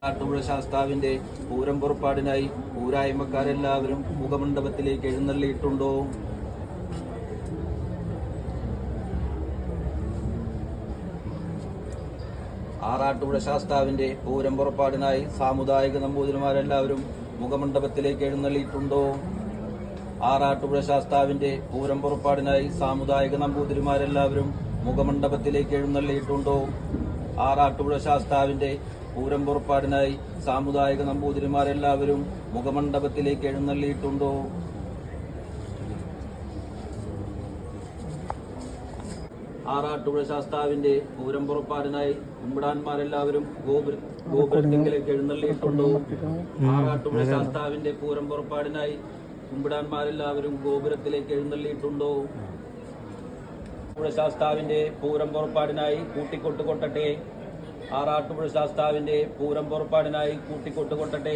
ആറാട്ടുപുഴ ശാസ്താവിന്റെ പൂരം പുറപ്പാടിനായി ഊരായ്മക്കാരെല്ലാവരും മുഖമണ്ഡപത്തിലേക്ക് എഴുന്നള്ളിയിട്ടുണ്ടോ? ആറാട്ടുപുഴ ശാസ്താവിന്റെ പൂരം പുറപ്പാടിനായി സാമുദായിക നമ്പൂതിരിമാരെല്ലാവരും മുഖമണ്ഡപത്തിലേക്ക് എഴുന്നള്ളിയിട്ടുണ്ടോ? ആറാട്ടുപുഴ ശാസ്താവിന്റെ പൂരം പുറപ്പാടിനായി സാമുദായിക നമ്പൂതിരിമാരെല്ലാവരും മുഖമണ്ഡപത്തിലേക്ക് എഴുന്നള്ളിയിട്ടുണ്ടോ? ആറാട്ടുപുഴ ശാസ്താവിന്റെ പൂരം പുറപ്പാടിനായി സാമുദായിക നമ്പൂതിരിമാരെല്ലാവരും മുഖമണ്ഡപത്തിലേക്ക് എഴുന്നള്ളിയിട്ടുണ്ടോ? ആറാട്ടുപുഴ ശാസ്താവിന്റെ പൂരം പുറപ്പാടിനായി കുമ്പിടാന്മാരെല്ലാവരും ഗോപുരത്തിലേക്ക് എഴുന്നള്ളിയിട്ടുണ്ടോ? ആറാട്ടുപുഴ ശാസ്താവിന്റെ പൂരം പുറപ്പാടിനായി കുമ്പിടാന്മാരെല്ലാവരും ഗോപുരത്തിലേക്ക് എഴുന്നള്ളിയിട്ടുണ്ടോ? ശാസ്താവിന്റെ പൂരം പുറപ്പാടിനായി കൂട്ടിക്കൊട്ട് കൊട്ടട്ടെ. ആറാട്ടുപുഴ ശാസ്താവിന്റെ പൂരം പുറപ്പാടിനായി കൂട്ടിക്കൊട്ട് കൊട്ടട്ടെ.